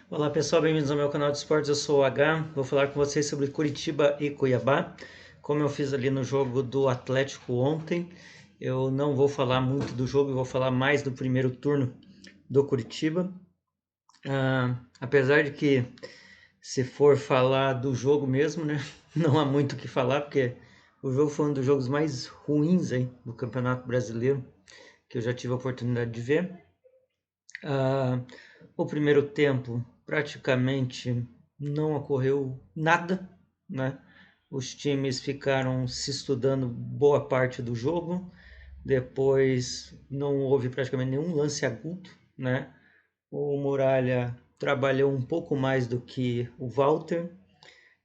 Olá pessoal, bem-vindos ao meu canal de esportes, eu sou o H, vou falar com vocês sobre Curitiba e Cuiabá. Como eu fiz ali no jogo do Atlético ontem, eu não vou falar muito do jogo, eu vou falar mais do primeiro turno do Curitiba. Apesar de que, se for falar do jogo mesmo, né, não há muito o que falar, porque o jogo foi um dos jogos mais ruins aí do Campeonato Brasileiro que eu já tive a oportunidade de ver. Ah, o primeiro tempo praticamente não ocorreu nada, né? Os times ficaram se estudando boa parte do jogo, depois não houve praticamente nenhum lance agudo, né? O Muralha trabalhou um pouco mais do que o Walter,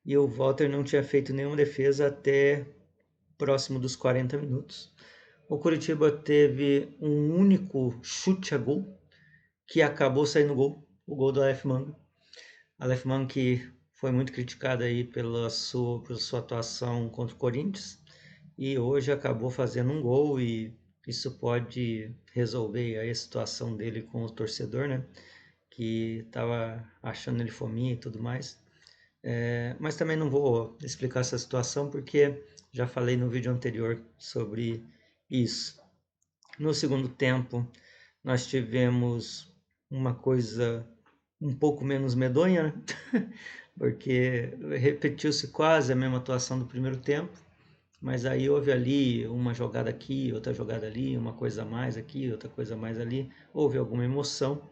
e o Walter não tinha feito nenhuma defesa até próximo dos 40 minutos. O Curitiba teve um único chute a gol, que acabou saindo gol, o gol do Aleph Manga. Aleph Manga que foi muito criticado aí pela sua atuação contra o Corinthians e hoje acabou fazendo um gol e isso pode resolver aí a situação dele com o torcedor, né? Que estava achando ele fominha e tudo mais. Mas também não vou explicar essa situação porque já falei no vídeo anterior sobre isso. No segundo tempo, nós tivemos uma coisa um pouco menos medonha, né? Porque repetiu-se quase a mesma atuação do primeiro tempo, mas aí houve ali uma jogada aqui, outra jogada ali, uma coisa a mais aqui, outra coisa a mais ali, houve alguma emoção.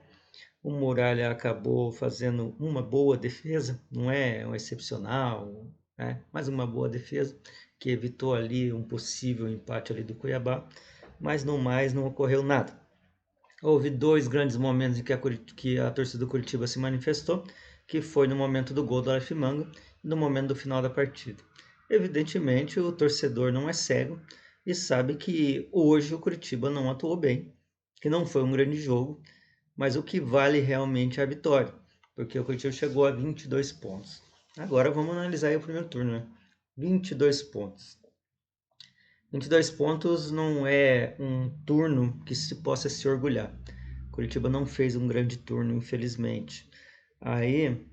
O Muralha acabou fazendo uma boa defesa, não é um excepcional, né? Mas uma boa defesa que evitou ali um possível empate ali do Cuiabá, mas no mais não ocorreu nada. Houve dois grandes momentos em que a torcida do Curitiba se manifestou, que foi no momento do gol do Aleph Manga e no momento do final da partida. Evidentemente, o torcedor não é cego e sabe que hoje o Curitiba não atuou bem, que não foi um grande jogo, mas o que vale realmente é a vitória, porque o Curitiba chegou a 22 pontos. Agora vamos analisar aí o primeiro turno, né? 22 pontos. 22 pontos não é um turno que se possa se orgulhar. Curitiba não fez um grande turno, infelizmente. Aí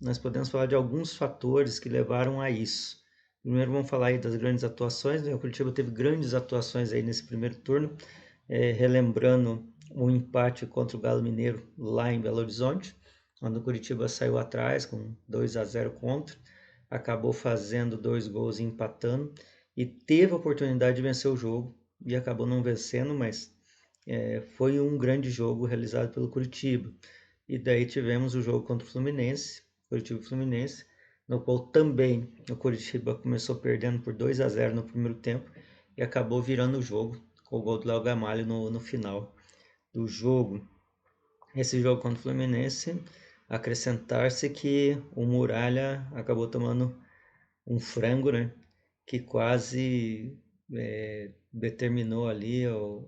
nós podemos falar de alguns fatores que levaram a isso. Primeiro vamos falar aí das grandes atuações, né? O Curitiba teve grandes atuações aí nesse primeiro turno, relembrando o empate contra o Galo Mineiro lá em Belo Horizonte, quando o Curitiba saiu atrás com 2-0 contra, acabou fazendo 2 gols e empatando, e teve a oportunidade de vencer o jogo e acabou não vencendo, mas foi um grande jogo realizado pelo Curitiba. E daí tivemos o jogo contra o Fluminense, Curitiba e Fluminense, no qual também o Curitiba começou perdendo por 2-0 no primeiro tempo e acabou virando o jogo com o gol do Léo Gamalho no final do jogo. Esse jogo contra o Fluminense, acrescentar-se que o Muralha acabou tomando um frango, né? Que quase determinou ali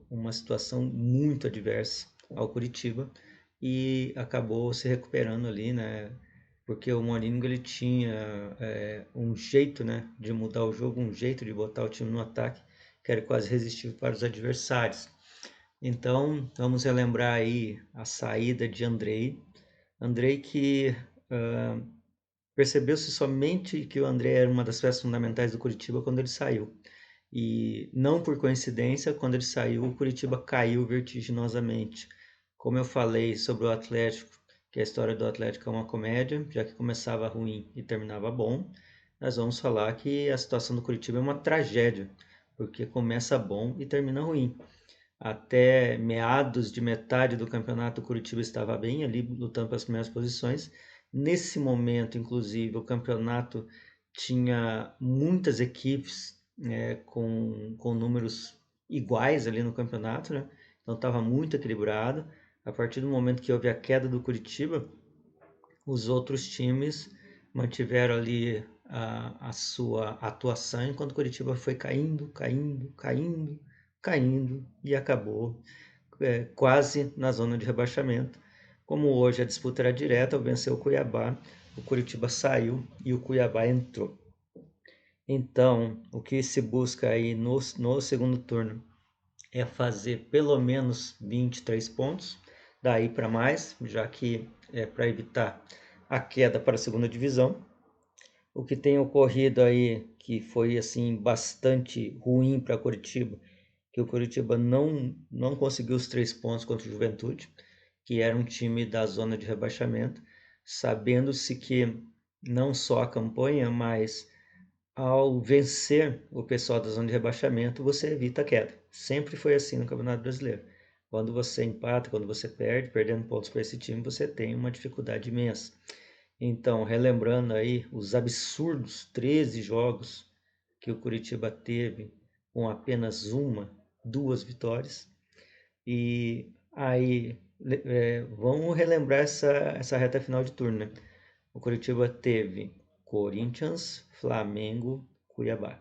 uma situação muito adversa ao Curitiba e acabou se recuperando ali, né? Porque o Mourinho ele tinha um jeito, né, de mudar o jogo, um jeito de botar o time no ataque que era quase irresistível para os adversários. Então, vamos relembrar aí a saída de Andrei. Andrei que percebeu-se somente que o André era uma das peças fundamentais do Curitiba quando ele saiu. E não por coincidência, quando ele saiu, o Curitiba caiu vertiginosamente. Como eu falei sobre o Atlético, que a história do Atlético é uma comédia, já que começava ruim e terminava bom, nós vamos falar que a situação do Curitiba é uma tragédia, porque começa bom e termina ruim. Até meados de metade do campeonato, o Curitiba estava bem ali, lutando pelas primeiras posições. Nesse momento, inclusive, o campeonato tinha muitas equipes com números iguais ali no campeonato, né? Então estava muito equilibrado. A partir do momento que houve a queda do Curitiba, os outros times mantiveram ali a sua atuação, enquanto o Curitiba foi caindo, caindo, caindo, caindo e acabou quase na zona de rebaixamento. Como hoje a disputa era direta, venceu o Cuiabá, o Curitiba saiu e o Cuiabá entrou. Então, o que se busca aí no segundo turno é fazer pelo menos 23 pontos. daí para mais, já que é para evitar a queda para a segunda divisão. O que tem ocorrido aí, que foi assim bastante ruim para Curitiba, que o Curitiba não conseguiu os 3 pontos contra o Juventude, que era um time da zona de rebaixamento, sabendo-se que não só a campanha, mas ao vencer o pessoal da zona de rebaixamento, você evita a queda. Sempre foi assim no Campeonato Brasileiro. Quando você empata, quando você perde, perdendo pontos para esse time, você tem uma dificuldade imensa. Então, relembrando aí os absurdos 13 jogos que o Curitiba teve com apenas duas vitórias. E aí, vamos relembrar essa reta final de turno, né? O Curitiba teve Corinthians, Flamengo, Cuiabá.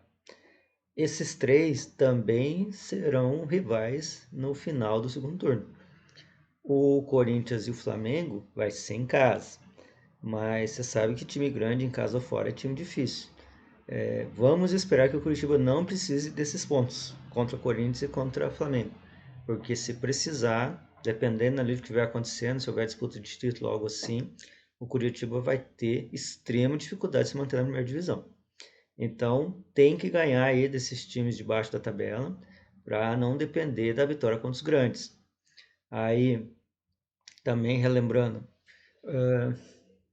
Esses três também serão rivais no final do segundo turno. O Corinthians e o Flamengo vai ser em casa, mas você sabe que time grande em casa ou fora é time difícil. Vamos esperar que o Curitiba não precise desses pontos contra o Corinthians e contra o Flamengo, porque se precisar, dependendo ali do que estiver acontecendo, se houver disputa de título ou algo assim, o Curitiba vai ter extrema dificuldade de se manter na primeira divisão. Então, tem que ganhar aí desses times de baixo da tabela para não depender da vitória contra os grandes. Aí, também relembrando, uh,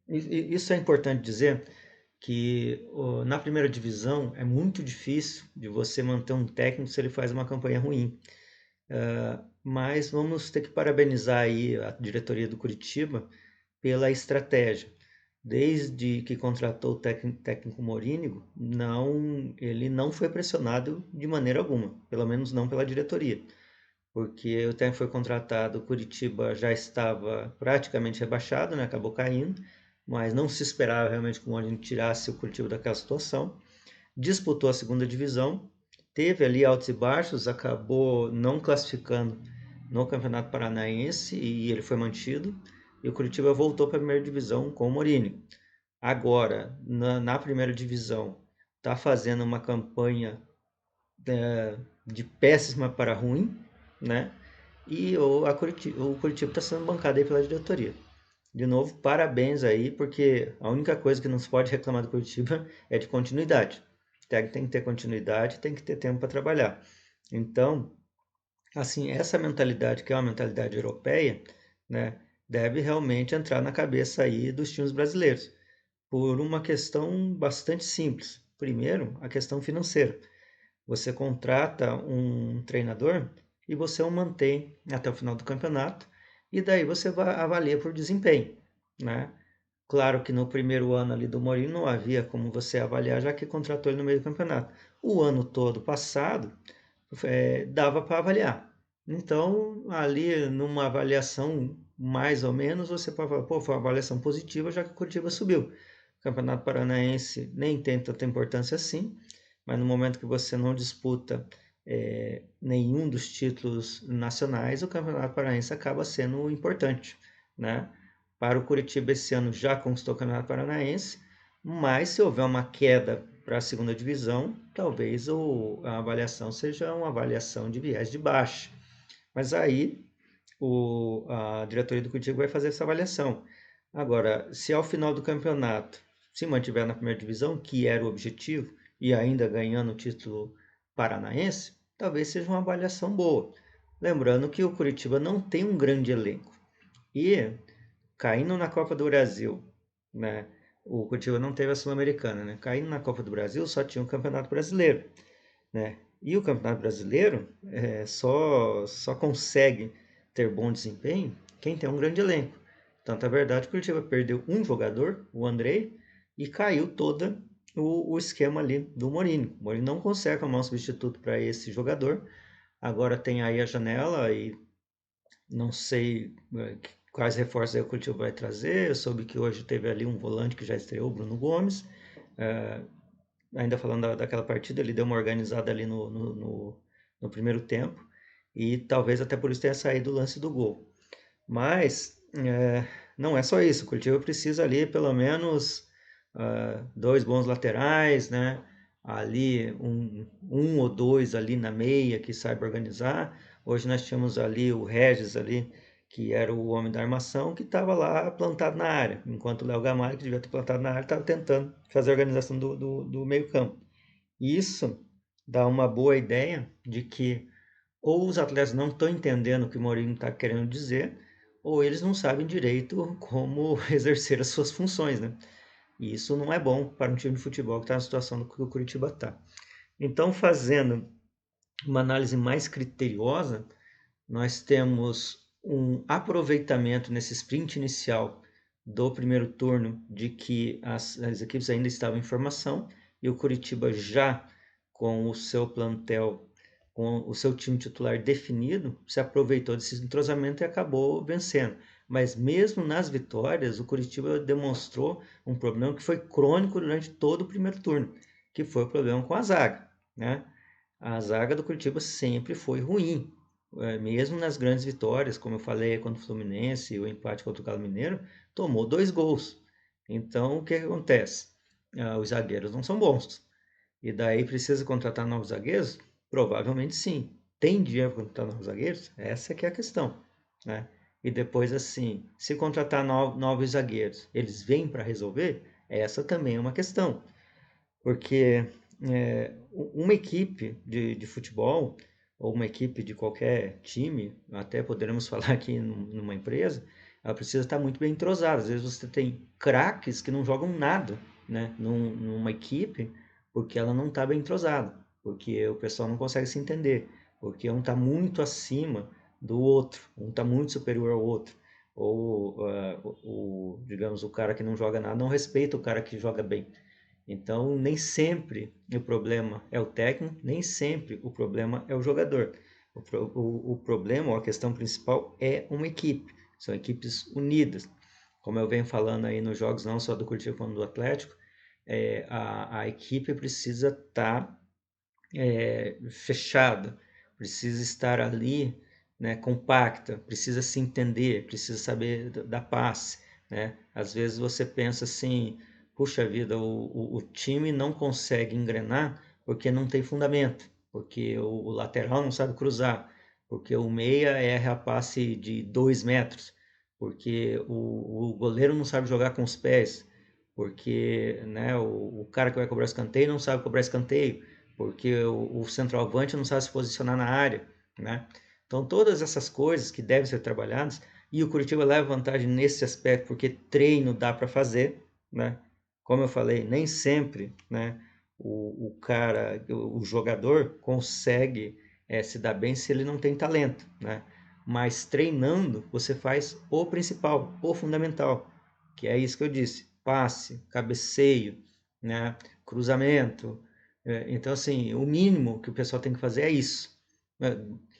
isso é importante dizer que na primeira divisão é muito difícil de você manter um técnico se ele faz uma campanha ruim. Mas vamos ter que parabenizar aí a diretoria do Curitiba pela estratégia. Desde que contratou o técnico Morínigo, ele não foi pressionado de maneira alguma, pelo menos não pela diretoria, porque o técnico foi contratado, o Curitiba já estava praticamente rebaixado, né? Acabou caindo, mas não se esperava realmente que o Morínigo tirasse o Curitiba daquela situação. Disputou a segunda divisão, teve ali altos e baixos, acabou não classificando no Campeonato Paranaense e ele foi mantido. E o Curitiba voltou para a primeira divisão com o Morínigo. Agora, na primeira divisão, está fazendo uma campanha de péssima para ruim, né? E o Curitiba está sendo bancado aí pela diretoria. De novo, parabéns aí, porque a única coisa que não se pode reclamar do Curitiba é de continuidade. O técnico tem que ter continuidade, tem que ter tempo para trabalhar. Então, assim, essa mentalidade, que é uma mentalidade europeia, né, deve realmente entrar na cabeça aí dos times brasileiros, por uma questão bastante simples. Primeiro, a questão financeira. Você contrata um treinador e você o mantém até o final do campeonato e daí você avalia por desempenho, né? Claro que no primeiro ano ali do Mourinho não havia como você avaliar, já que contratou ele no meio do campeonato. O ano todo passado dava para avaliar. Então, ali numa avaliação mais ou menos, você pode falar, pô, foi uma avaliação positiva, já que o Curitiba subiu. O Campeonato Paranaense nem tem tanta importância assim, mas no momento que você não disputa nenhum dos títulos nacionais, o Campeonato Paranaense acaba sendo importante, né? Para o Curitiba esse ano já conquistou o Campeonato Paranaense, mas se houver uma queda para a segunda divisão, talvez a avaliação seja uma avaliação de viés de baixa. Mas aí a diretoria do Curitiba vai fazer essa avaliação. Agora, se ao final do campeonato se mantiver na primeira divisão, que era o objetivo, e ainda ganhando o título paranaense, talvez seja uma avaliação boa. Lembrando que o Curitiba não tem um grande elenco. E caindo na Copa do Brasil, né? O Curitiba não teve a Sul-Americana, né? Caindo na Copa do Brasil só tinha o Campeonato Brasileiro, né? E o Campeonato Brasileiro só consegue ter bom desempenho quem tem um grande elenco. Tanto é verdade que o Curitiba perdeu um jogador, o Andrei, e caiu todo o esquema ali do Mourinho. O Mourinho não consegue arrumar um substituto para esse jogador. Agora tem aí a janela e não sei quais reforços aí o Curitiba vai trazer. Eu soube que hoje teve ali um volante que já estreou, o Bruno Gomes. Ainda falando daquela partida, ele deu uma organizada ali no primeiro tempo. E talvez até por isso tenha saído o lance do gol. Mas não é só isso. O Curitiba precisa ali pelo menos dois bons laterais, né? Ali um ou dois ali na meia que saiba organizar. Hoje nós tínhamos ali o Regis ali, que era o homem da armação, que estava lá plantado na área, enquanto o Léo Gamalho, que devia ter plantado na área, estava tentando fazer a organização do meio-campo. Isso dá uma boa ideia de que ou os atletas não estão entendendo o que o Mourinho está querendo dizer, ou eles não sabem direito como exercer as suas funções, né? E isso não é bom para um time de futebol que está na situação que o Curitiba está. Então, fazendo uma análise mais criteriosa, nós temos um aproveitamento nesse sprint inicial do primeiro turno de que as equipes ainda estavam em formação e o Curitiba já com o seu plantel, com o seu time titular definido, se aproveitou desse entrosamento e acabou vencendo. Mas mesmo nas vitórias, o Curitiba demonstrou um problema que foi crônico durante todo o primeiro turno, que foi o problema com a zaga, né? A zaga do Curitiba sempre foi ruim, mesmo nas grandes vitórias, como eu falei contra o Fluminense e o empate contra o Galo Mineiro, tomou 2 gols. Então, o que acontece? Os zagueiros não são bons. E daí precisa contratar novos zagueiros? Provavelmente sim. Tem dinheiro para contratar novos zagueiros? Essa que é a questão, né? E depois, assim, se contratar novos zagueiros, eles vêm para resolver? Essa também é uma questão. Porque uma equipe de futebol, ou uma equipe de qualquer time, até poderemos falar aqui numa empresa, ela precisa estar muito bem entrosada. Às vezes você tem craques que não jogam nada, né, numa equipe, porque ela não está bem entrosada, porque o pessoal não consegue se entender, porque um está muito acima do outro, um está muito superior ao outro. Ou, digamos, o cara que não joga nada não respeita o cara que joga bem. Então, nem sempre o problema é o técnico, nem sempre o problema é o jogador. O problema, ou a questão principal, é uma equipe. São equipes unidas. Como eu venho falando aí nos jogos, não só do Curitiba como do Atlético, a equipe precisa estar fechada, precisa estar ali, né, compacta, precisa se entender, precisa saber da passe, né? Às vezes você pensa assim, puxa vida, o time não consegue engrenar porque não tem fundamento, porque o lateral não sabe cruzar, porque o meia erra a passe de 2 metros, porque o goleiro não sabe jogar com os pés, porque, né, o cara que vai cobrar escanteio não sabe cobrar escanteio, porque o centroavante não sabe se posicionar na área, né? Então, todas essas coisas que devem ser trabalhadas, e o Curitiba leva vantagem nesse aspecto, porque treino dá para fazer, né? Como eu falei, nem sempre, né, o cara, o jogador consegue se dar bem se ele não tem talento, né? Mas treinando, você faz o principal, o fundamental, que é isso que eu disse: passe, cabeceio, né, cruzamento. Então, assim, o mínimo que o pessoal tem que fazer é isso.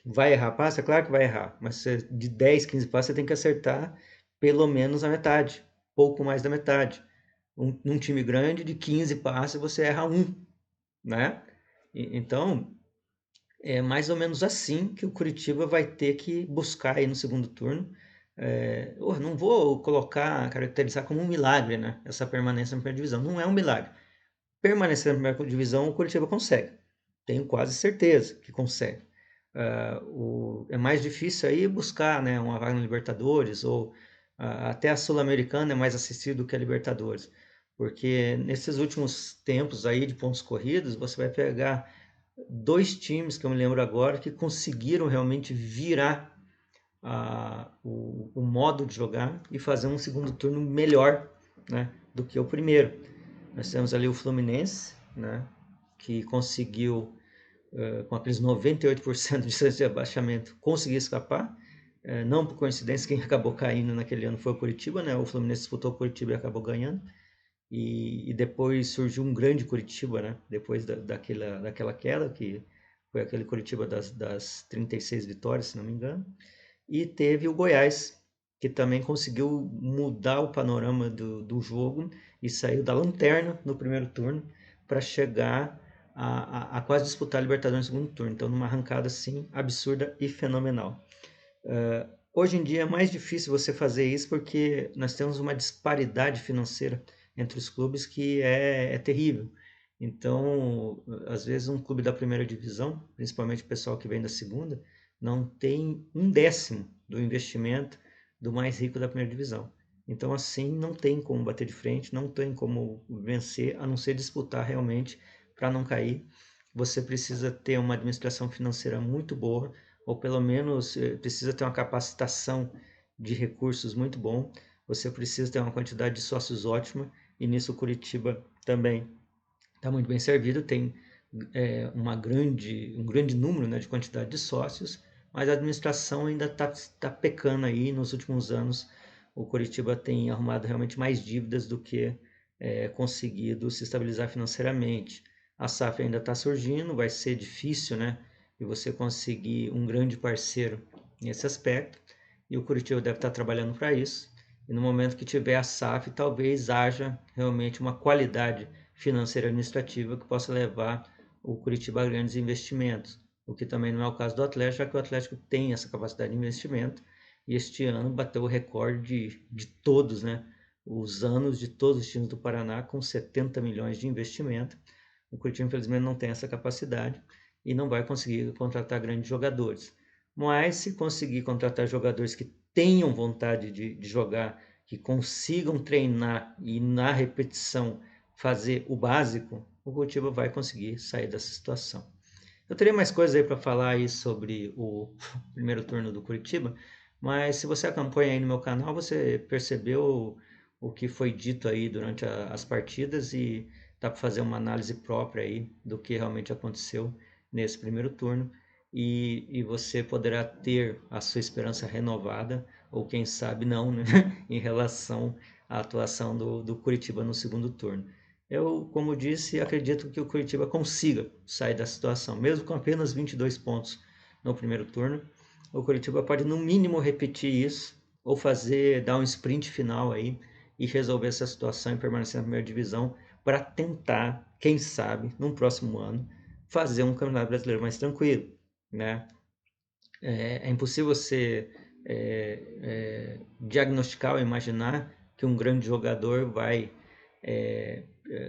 Vai errar passe? É claro que vai errar, mas de 10, 15 passes você tem que acertar pelo menos a metade, pouco mais da metade. Num time grande, de 15 passes, você erra um, né? Então, é mais ou menos assim que o Curitiba vai ter que buscar aí no segundo turno. Não vou caracterizar como um milagre, né? Essa permanência na primeira divisão. Não é um milagre. Permanecer na primeira divisão, o Curitiba consegue. Tenho quase certeza que consegue. É mais difícil aí buscar, né, uma vaga na Libertadores, ou até a Sul-Americana é mais acessível do que a Libertadores. Porque nesses últimos tempos aí de pontos corridos, você vai pegar 2 times que eu me lembro agora que conseguiram realmente virar o modo de jogar e fazer um segundo turno melhor, né, do que o primeiro. Nós temos ali o Fluminense, né, que conseguiu, com aqueles 98% de chance de abaixamento, conseguir escapar. Não por coincidência, quem acabou caindo naquele ano foi o Curitiba, né? O Fluminense disputou o Curitiba e acabou ganhando. E depois surgiu um grande Curitiba, né? Depois daquela queda, que foi aquele Curitiba das 36 vitórias, se não me engano. E teve o Goiás, que também conseguiu mudar o panorama do jogo e saiu da lanterna no primeiro turno para chegar a quase disputar a Libertadores no segundo turno. Então, numa arrancada assim absurda e fenomenal. Hoje em dia é mais difícil você fazer isso porque nós temos uma disparidade financeira entre os clubes que é terrível. Então, às vezes um clube da primeira divisão, principalmente o pessoal que vem da segunda, não tem um décimo do investimento do mais rico da primeira divisão. Então, assim, não tem como bater de frente, não tem como vencer, a não ser disputar realmente para não cair. Você precisa ter uma administração financeira muito boa, ou pelo menos precisa ter uma capacitação de recursos muito bom. Você precisa ter uma quantidade de sócios ótima, e nisso o Curitiba também está muito bem servido, tem um grande número, né, de quantidade de sócios, mas a administração ainda está pecando aí. Nos últimos anos o Curitiba tem arrumado realmente mais dívidas do que conseguido se estabilizar financeiramente. A SAF ainda está surgindo, vai ser difícil, né, de você conseguir um grande parceiro nesse aspecto, e o Curitiba deve estar trabalhando para isso. E no momento que tiver a SAF, talvez haja realmente uma qualidade financeira administrativa que possa levar o Curitiba a grandes investimentos, o que também não é o caso do Atlético, já que o Atlético tem essa capacidade de investimento, e este ano bateu o recorde de todos, né? Os anos de todos os times do Paraná, com 70 milhões de investimento. O Curitiba, infelizmente, não tem essa capacidade e não vai conseguir contratar grandes jogadores. Mas se conseguir contratar jogadores que tenham vontade de jogar, que consigam treinar e na repetição fazer o básico, o Curitiba vai conseguir sair dessa situação. Eu teria mais coisas aí para falar aí sobre o primeiro turno do Curitiba, mas se você acompanha aí no meu canal, você percebeu o que foi dito aí durante as partidas, e dá para fazer uma análise própria aí do que realmente aconteceu nesse primeiro turno, e você poderá ter a sua esperança renovada, ou quem sabe não, né, em relação à atuação do Curitiba no segundo turno. Eu, como disse, acredito que o Curitiba consiga sair da situação, mesmo com apenas 22 pontos no primeiro turno. O Curitiba pode, no mínimo, repetir isso, ou dar um sprint final aí e resolver essa situação e permanecer na primeira divisão, para tentar, quem sabe, no próximo ano, fazer um campeonato brasileiro mais tranquilo, né? É impossível você diagnosticar ou imaginar que um grande jogador vai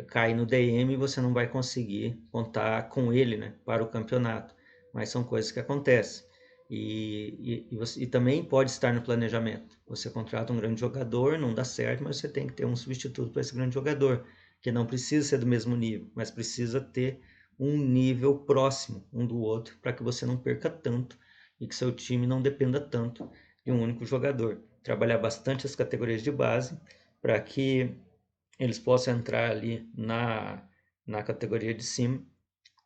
cair no DM e você não vai conseguir contar com ele, né, para o campeonato. Mas são coisas que acontecem. E também pode estar no planejamento. Você contrata um grande jogador, não dá certo, mas você tem que ter um substituto para esse grande jogador, que não precisa ser do mesmo nível, mas precisa ter um nível próximo um do outro, para que você não perca tanto e que seu time não dependa tanto de um único jogador. Trabalhar bastante as categorias de base para que eles possam entrar ali na categoria de cima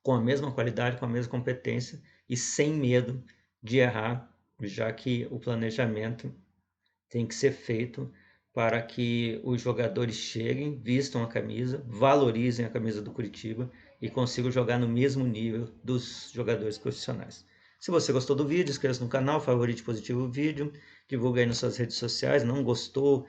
com a mesma qualidade, com a mesma competência e sem medo de errar, já que o planejamento tem que ser feito para que os jogadores cheguem, vistam a camisa, valorizem a camisa do Curitiba e consigam jogar no mesmo nível dos jogadores profissionais. Se você gostou do vídeo, inscreva-se no canal, favorite positivo o vídeo, divulgue aí nas suas redes sociais. Não gostou,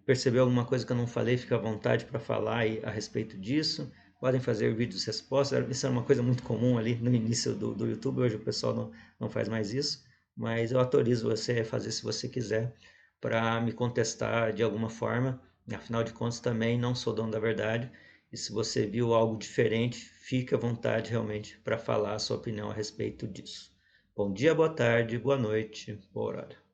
percebeu alguma coisa que eu não falei, fica à vontade para falar aí a respeito disso. Podem fazer vídeos respostas, isso é uma coisa muito comum ali no início do YouTube, hoje o pessoal não faz mais isso, mas eu autorizo você a fazer se você quiser, para me contestar de alguma forma. Afinal de contas, também não sou dono da verdade, e se você viu algo diferente, fique à vontade realmente para falar a sua opinião a respeito disso. Bom dia, boa tarde, boa noite, boa hora.